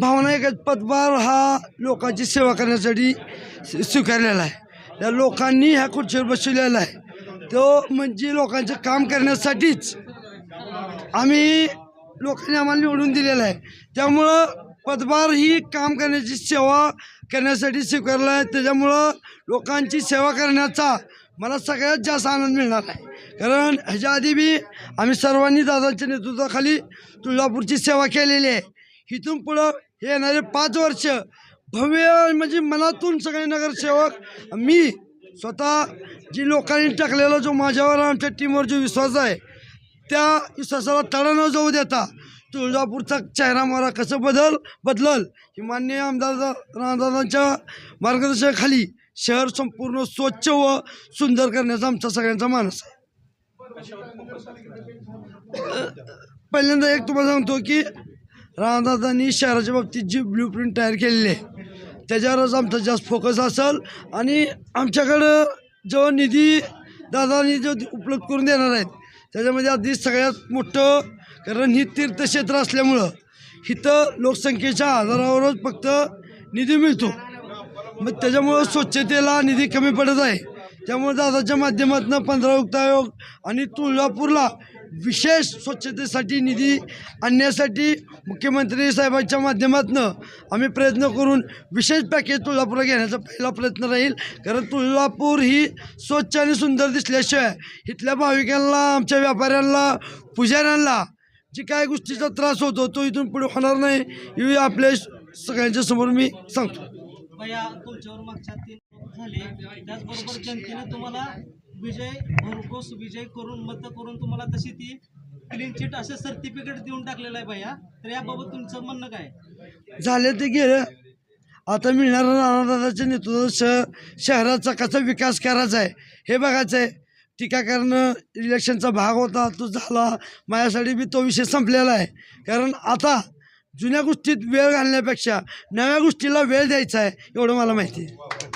भावना एकच पदभार हा लोकांची सेवा करण्यासाठी स्वीकारलेला आहे। या लोकांनी ह्या खुर्चीवर बसवलेला आहे तो म्हणजे लोकांचं काम करण्यासाठीच आम्ही लोकांनी आम्हाला निवडून दिलेला आहे। त्यामुळं पदभार ही काम करण्याची सेवा करण्यासाठी स्वीकारला आहे। त्याच्यामुळं लोकांची सेवा करण्याचा मला सगळ्यात जास्त आनंद मिळणार आहे। कारण ह्याच्या आधी बी आम्ही सर्वांनी दादांच्या नेतृत्वाखाली तुळजापूरची सेवा केलेली आहे। इथून पुढं हे येणारे 5 वर्ष भव्य म्हणजे मनातून सगळे नगरसेवक मी स्वतः जी लोकांनी टाकलेला जो माझ्यावर आमच्या टीमवर जो विश्वास आहे त्या विश्वासाला तडा न जाऊ देता तुळजापूरचा चेहरा मोहरा कसं बदलल ही माननीय आमदार राणादादांच्या मार्गदर्शनाखाली शहर संपूर्ण स्वच्छ व सुंदर करण्याचा आमचा सगळ्यांचा मानस आहे। पहिल्यांदा एक तुम्हाला सांगतो की राणादादांनी शहराच्या बाबतीत जी ब्ल्यूप्रिंट तयार केलेली आहे त्याच्यावरच आमचा जास्त फोकस असेल आणि आमच्याकडं जो निधी दादांनी जो उपलब्ध करून देणार आहेत त्याच्यामध्ये आधी सगळ्यात मोठं कारण ही तीर्थक्षेत्र असल्यामुळं इथं लोकसंख्येच्या आधारावरच फक्त निधी मिळतो। मग त्याच्यामुळं स्वच्छतेला निधी कमी पडत आहे। त्यामुळे दादाच्या माध्यमातून 15 युक्त आयोग आणि तुळजापूरला विशेष स्वच्छतेसाठी निधी आणण्यासाठी मुख्यमंत्री साहेबांच्या माध्यमातून आम्ही प्रयत्न करून विशेष पॅकेज तुळजापूरला घेण्याचा पहिला प्रयत्न राहील। कारण तुळजापूर ही स्वच्छ आणि सुंदर दिसल्याशिवाय इथल्या भाविकांना आमच्या व्यापाऱ्यांना पुजाऱ्यांना जी काय गोष्टीचा त्रास होतो तो इथून पुढे होणार नाही हे आपल्या सगळ्यांच्या समोर मी सांगतो। तुमच्यावर मागच्या 3 झाले त्याचबरोबर जनतेने तुम्हाला भरघोस विजय करून मत करून तुम्हाला तशी ती क्लीन चिट असं सर्टिफिकेट देऊन टाकलेलं आहे भैया। तर याबाबत तुमचं म्हणणं काय? झाले ते गेलं आता मिळणारा राणादादाच्या नेतृत्वात शहराचा कसा विकास करायचा आहे हे बघायचं आहे। टीका करणं इलेक्शनचा भाग होता तो झाला माझ्यासाठी बी तो विषय संपलेला आहे। कारण आता जुन्या गोष्टीत वेळ घालण्यापेक्षा नव्या गोष्टीला वेळ द्यायचा आहे एवढं मला माहिती आहे।